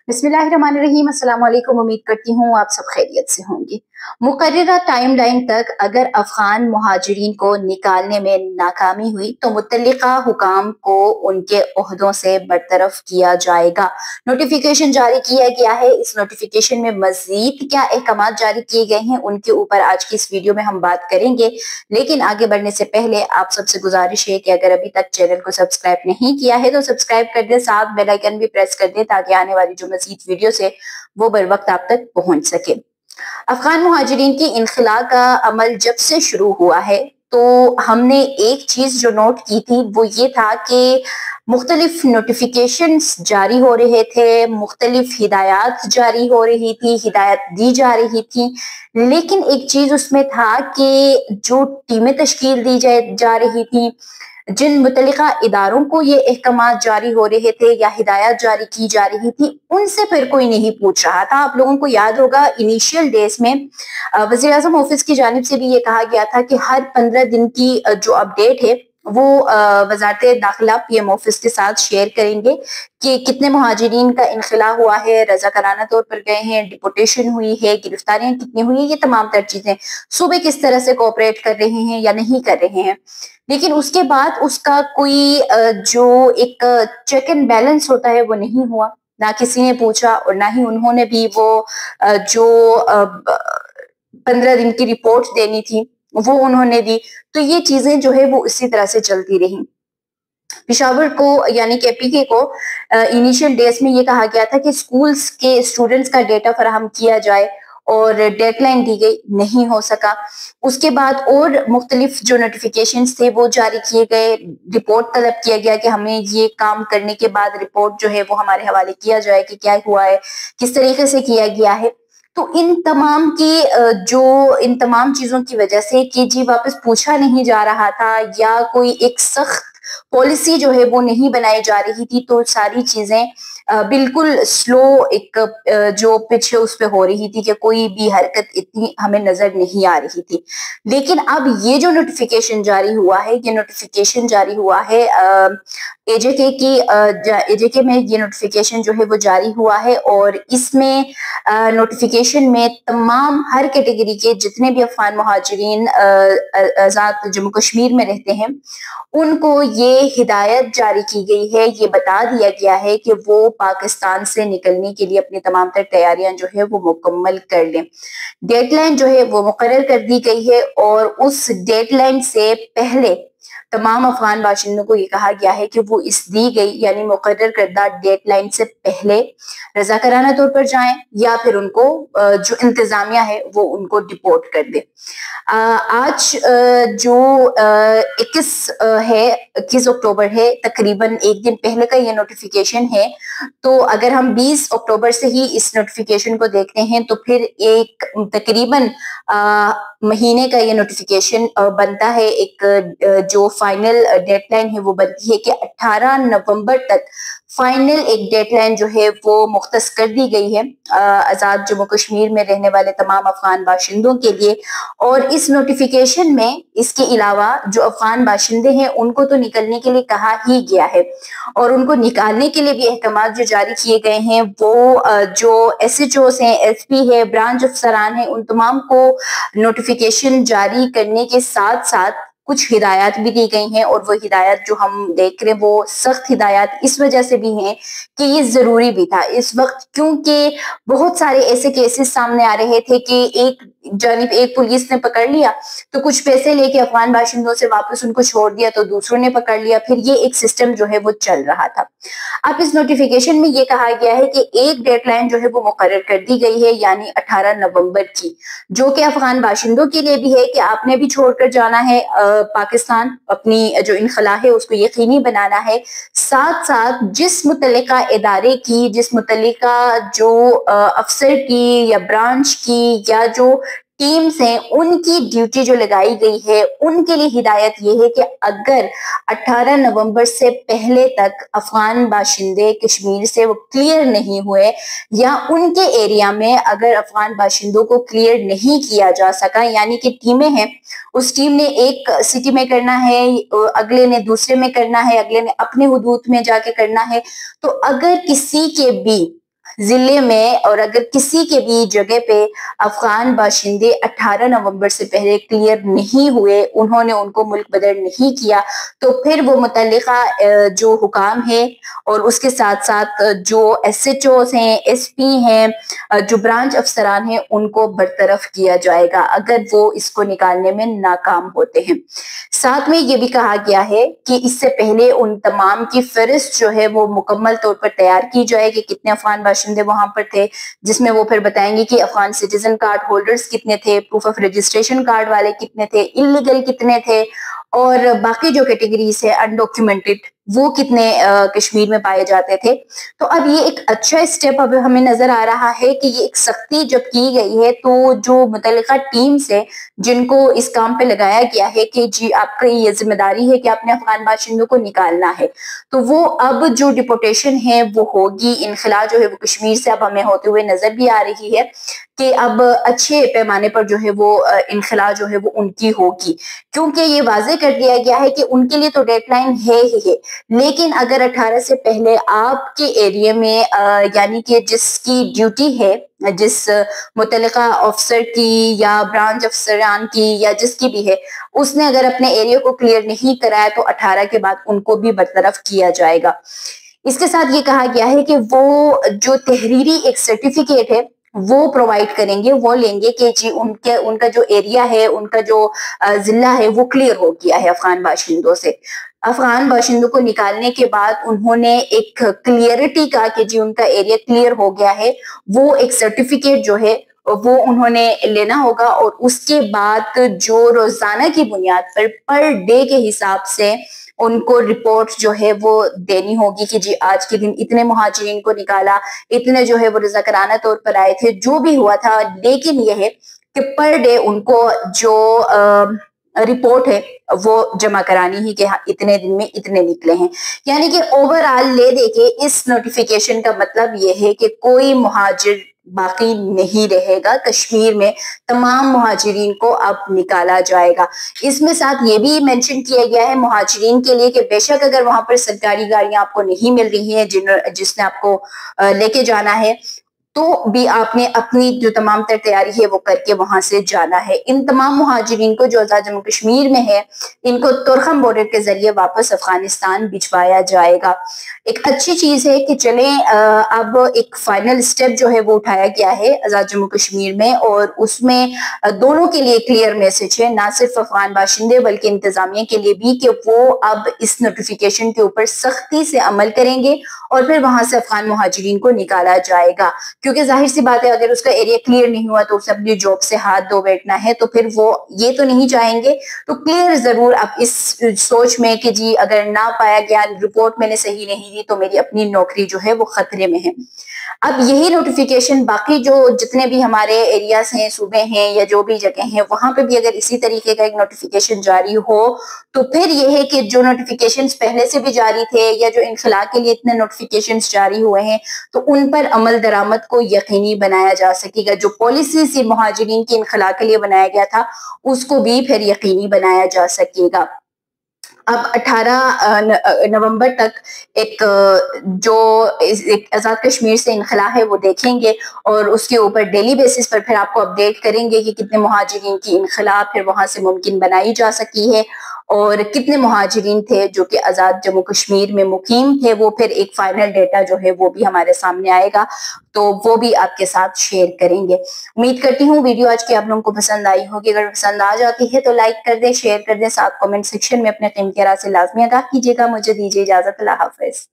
बिस्मिल्लाहिर्रहमानिर्रहीम। अस्सलाम वालेकुम। उम्मीद करती हूँ आप सब खैरियत से होंगे। मुकर्ररा टाइम लाइन तक अगर अफगान मुहाजिरीन को निकालने में नाकामी हुई तो मुतल्लिका हुकाम को उनके ओहदों से बरतरफ किया जाएगा। नोटिफिकेशन जारी किया गया है। इस नोटिफिकेशन में मजीद क्या अहकाम जारी किए गए हैं उनके ऊपर आज की इस वीडियो में हम बात करेंगे। लेकिन आगे बढ़ने से पहले आप सबसे गुजारिश है कि अगर अभी तक चैनल को सब्सक्राइब नहीं किया है तो सब्सक्राइब कर दे, साथ बेल आइकन भी प्रेस कर दे ताकि आने वाली जो मजीद वीडियो है वो बर वक्त आप तक पहुंच सके। अफगान मुहाजिरीन की इनखला का अमल जब से शुरू हुआ है तो हमने एक चीज जो नोट की थी वो ये था कि मुख्तलिफ नोटिफिकेशंस जारी हो रहे थे, मुख्तलिफ हिदायत जारी हो रही थी, हिदायत दी जा रही थी। लेकिन एक चीज उसमें था कि जो टीमें तश्कील दी जा रही थी, जिन मुतल्लिका इदारों को ये अहकामात जारी हो रहे थे या हिदायत जारी की जा रही थी, उनसे फिर कोई नहीं पूछ रहा था। आप लोगों को याद होगा इनिशियल डेज में वज़ीर आज़म ऑफिस की जानिब से भी ये कहा गया था कि हर 15 दिन की जो अपडेट है वो वजारत दाखिला पीएम ऑफिस के साथ शेयर करेंगे कि कितने मुहाजिरीन का इनखला हुआ है, रजाकाराना तौर पर गए हैं, डिपोटेशन हुई है, गिरफ्तारियां कितनी हुई है, ये तमाम तर चीजें सूबे किस तरह से कोऑपरेट कर रहे हैं या नहीं कर रहे हैं। लेकिन उसके बाद उसका कोई जो एक चेक एंड बैलेंस होता है वो नहीं हुआ, ना किसी ने पूछा और ना ही उन्होंने भी वो जो 15 दिन की रिपोर्ट देनी थी वो उन्होंने दी। तो ये चीजें जो है वो इसी तरह से चलती रही। पेशावर को यानी कि पीके को इनिशियल डेज में ये कहा गया था कि स्कूल्स के स्टूडेंट्स का डेटा फराहम किया जाए और डेडलाइन दी गई, नहीं हो सका। उसके बाद और मुख्तलिफ जो नोटिफिकेशन थे वो जारी किए गए, रिपोर्ट तलब किया गया कि हमें ये काम करने के बाद रिपोर्ट जो है वो हमारे हवाले किया जाए कि क्या हुआ है, किस तरीके से किया गया है। तो इन तमाम चीजों की वजह से कि जी वापस पूछा नहीं जा रहा था या कोई एक सख्त पॉलिसी जो है वो नहीं बनाई जा रही थी, तो सारी चीजें बिल्कुल स्लो एक जो पिच है उस पे हो रही थी कि कोई भी हरकत इतनी हमें नजर नहीं आ रही थी। लेकिन अब ये जो नोटिफिकेशन जारी हुआ है, ये नोटिफिकेशन जारी हुआ है एजेके में ये नोटिफिकेशन जो है वो जारी हुआ है और इसमें नोटिफिकेशन में तमाम हर कैटेगरी के जितने भी अफगान मुहाजिरीन आजाद जम्मू कश्मीर में रहते हैं उनको ये हिदायत जारी की गई है, ये बता दिया गया है कि वो पाकिस्तान से निकलने के लिए अपनी तमाम तर तैयारियां जो है वो मुकम्मल कर लें। डेडलाइन जो है वो मुकर्रर कर दी गई है और उस डेडलाइन से पहले तमाम अफगान बाशिंदों को ये कहा गया है कि वो इस दी गई यानी मुकर्रर करदा डेडलाइन से पहले रजाकाराना तौर पर जाएं या फिर उनको जो इंतजामिया है वो उनको डिपोर्ट कर दे। आज जो 21 अक्टूबर है, तकरीबन एक दिन पहले का ये नोटिफिकेशन है। तो अगर हम 20 अक्टूबर से ही इस नोटिफिकेशन को देखते हैं तो फिर एक तकरीबन महीने का ये नोटिफिकेशन बनता है। एक जो फाइनल डेडलाइन है वो बनती है कि 18 नवंबर तक फाइनल एक डेडलाइन जो है वो मुख्तस कर दी गई है आजाद जम्मू कश्मीर में रहने वाले तमाम अफगान बाशिंदों के लिए। और इस नोटिफिकेशन में इसके अलावा जो अफगान बाशिंदे हैं उनको तो निकलने के लिए कहा ही गया है और उनको निकालने के लिए भी अहकाम जो जारी किए गए हैं वो जो SHOs हैं, SP है, ब्रांच अफसरान है, उन तमाम को नोटिफिकेशन जारी करने के साथ साथ कुछ हिदायत भी दी गई हैं। और वो हिदायत जो हम देख रहे हैं वो सख्त हिदायत इस वजह से भी हैं कि ये जरूरी भी था इस वक्त, क्योंकि बहुत सारे ऐसे केसेस सामने आ रहे थे कि एक पुलिस ने पकड़ लिया तो कुछ पैसे लेके अफगान बाशिंदों से वापस उनको छोड़ दिया तो दूसरों ने पकड़ लिया, फिर ये एक सिस्टम जो है वो चल रहा था। अब इस नोटिफिकेशन में ये कहा गया है कि एक डेडलाइन जो है वो मुकर्रर कर दी गई है यानी 18 नवंबर की, जो कि अफगान बाशिंदों के लिए भी है कि आपने भी छोड़कर जाना है पाकिस्तान, अपनी जो इनखला है उसको यकीनी बनाना है। साथ साथ जिस मुतल्लिका इदारे की, जिस मुतल्लिका जो अफसर की या ब्रांच की या जो टीम्स हैं उनकी ड्यूटी जो लगाई गई है उनके लिए हिदायत ये है कि अगर 18 नवंबर से पहले तक अफगान बाशिंदे कश्मीर से वो क्लियर नहीं हुए या उनके एरिया में अगर अफगान बाशिंदों को क्लियर नहीं किया जा सका, यानी कि टीमें हैं, उस टीम ने एक सिटी में करना है, अगले ने दूसरे में करना है, अगले ने अपने हुदूद में जाके करना है, तो अगर किसी के भी ضلع میں اور اگر کسی کے بھی جگہ پہ افغان باشندے 18 نومبر سے پہلے کلیئر نہیں ہوئے، انہوں نے ان کو ملک بدر نہیں کیا، تو پھر وہ متعلقہ جو حکام ہے اور اس کے ساتھ ساتھ جو ایس ایچ اوز ہیں، ایس پی ہیں، جو برانچ افسران ہیں، ان کو برطرف کیا جائے گا اگر وہ اس کو نکالنے میں ناکام ہوتے ہیں۔ ساتھ میں یہ بھی کہا گیا ہے کہ اس سے پہلے ان تمام کی فہرست جو ہے وہ مکمل طور پر تیار کی جائے کہ کتنے افغان باشندے وہاں پر تھے، جس میں وہ پھر بتائیں گے کہ افغان سٹیزن کارڈ ہولڈرز کتنے تھے، پروف آف رجسٹریشن کارڈ والے کتنے تھے، انلیگل کتنے تھے، اور باقی جو کیٹیگریز ہے انڈاکیومنٹڈ وہ کتنے کشمیر میں پائے جاتے تھے۔ تو اب یہ ایک اچھا اسٹیپ اب ہمیں نظر آ رہا ہے کہ یہ ایک سختی جب کی گئی ہے تو جو متعلقہ ٹیمز ہے جن کو اس کام پہ لگایا گیا ہے کہ جی آپ کا یہ ذمہ داری ہے کہ آپ نے افغان باشندوں کو نکالنا ہے، تو وہ اب جو ڈپورٹیشن ہے وہ ہوگی، انخلا جو ہے وہ کشمیر سے اب ہمیں ہوتے ہوئے نظر بھی آ رہی ہے کہ اب اچھے پیمانے پر جو ہے وہ انخلا جو ہے وہ ان کی ہوگی، کیونکہ یہ واضح کر دیا گیا ہے کہ ان کے لیے تو ڈیڈ لائن ہے ہی ہے، لیکن اگر 18 سے پہلے آپ کے ایریا میں یعنی کہ جس کی ڈیوٹی ہے، جس متعلقہ افسر کی یا برانچ افسران کی یا جس کی بھی ہے، اس نے اگر اپنے ایریا کو کلیئر نہیں کرایا تو 18 کے بعد ان کو بھی برطرف کیا جائے گا۔ اس کے ساتھ یہ کہا گیا ہے کہ وہ جو تحریری ایک سرٹیفکیٹ ہے وہ پرووائڈ کریں گے، وہ لیں گے کہ جی ان کا جو ایریا ہے، ان کا جو ضلع ہے وہ کلیئر ہو گیا ہے افغان باشندوں سے۔ افغان باشندوں کو نکالنے کے بعد انہوں نے ایک کلیئرٹی کا کہ جی ان کا ایریا کلیئر ہو گیا ہے، وہ ایک سرٹیفکیٹ جو ہے وہ انہوں نے لینا ہوگا، اور اس کے بعد جو روزانہ کی بنیاد پر ڈے کے حساب سے ان کو رپورٹ جو ہے وہ دینی ہوگی کہ جی آج کے دن اتنے مہاجرین کو نکالا، اتنے جو ہے وہ رضاکارانہ طور پر آئے تھے، جو بھی ہوا تھا، لیکن یہ ہے کہ پر ڈے ان کو جو رپورٹ ہے وہ جمع کرانی ہی کہ اتنے دن میں اتنے نکلے ہیں، یعنی کہ اوور آل لے دے کے اس نوٹیفیکیشن کا مطلب یہ ہے کہ کوئی مہاجر باقی نہیں رہے گا کشمیر میں، تمام مہاجرین کو اب نکالا جائے گا۔ اس میں ساتھ یہ بھی مینشن کیا گیا ہے مہاجرین کے لیے کہ بے شک اگر وہاں پر سرکاری گاڑیاں آپ کو نہیں مل رہی ہیں جس نے آپ کو لے کے جانا ہے، تو بھی آپ نے اپنی جو تمام تر تیاری ہے وہ کر کے وہاں سے جانا ہے۔ ان تمام مہاجرین کو جو آزاد جموں کشمیر میں ہے، ان کو تورخم بارڈر کے ذریعے واپس افغانستان بھجوایا جائے گا۔ ایک اچھی چیز ہے کہ چلیں اب ایک فائنل سٹیپ جو ہے وہ اٹھایا گیا ہے آزاد جموں کشمیر میں، اور اس میں دونوں کے لیے کلیئر میسج ہے، نہ صرف افغان باشندے بلکہ انتظامیہ کے لیے بھی، کہ وہ اب اس نوٹیفیکیشن کے اوپر سختی سے عمل کریں گے اور پھر وہاں سے افغان مہاجرین کو نکالا جائے گا، کیونکہ ظاہر سی بات ہے اگر اس کا ایریا کلیئر نہیں ہوا تو اسے اپنی جاب سے ہاتھ دھو بیٹھنا ہے، تو پھر وہ یہ تو نہیں چاہیں گے، تو کلیئر ضرور اب اس سوچ میں کہ جی اگر نہ پایا گیا، رپورٹ میں نے صحیح نہیں دی تو میری اپنی نوکری جو ہے وہ خطرے میں ہے۔ اب یہی نوٹیفیکیشن باقی جو جتنے بھی ہمارے ایریاز ہیں، صوبے ہیں یا جو بھی جگہ ہیں، وہاں پہ بھی اگر اسی طریقے کا ایک نوٹیفیکیشن جاری ہو تو پھر یہ ہے کہ جو نوٹیفیکیشنز پہلے سے بھی جاری تھے یا جو انخلا کے لیے اتنے نوٹیفیکیشنز جاری ہوئے ہیں، تو ان پر عمل درآمد کو یقینی بنایا جا سکے گا۔ جو پالیسی سی مہاجرین کی انخلا کے لیے بنایا گیا تھا اس کو بھی پھر یقینی بنایا جا سکے گا۔ اب 18 نومبر تک ایک جو آزاد کشمیر سے انخلا ہے وہ دیکھیں گے، اور اس کے اوپر ڈیلی بیسس پر پھر آپ کو اپڈیٹ کریں گے کہ کتنے مہاجرین کی انخلا پھر وہاں سے ممکن بنائی جا سکی ہے، اور کتنے مہاجرین تھے جو کہ آزاد جموں کشمیر میں مقیم تھے، وہ پھر ایک فائنل ڈیٹا جو ہے وہ بھی ہمارے سامنے آئے گا، تو وہ بھی آپ کے ساتھ شیئر کریں گے۔ امید کرتی ہوں ویڈیو آج کی آپ لوگوں کو پسند آئی ہوگی، اگر پسند آ جاتی ہے تو لائک کر دیں، شیئر کر دیں، ساتھ کامنٹ سیکشن میں اپنے قیمتی آراء سے لازمی آگاہ کیجیے گا۔ مجھے دیجیے اجازت، اللہ حافظ۔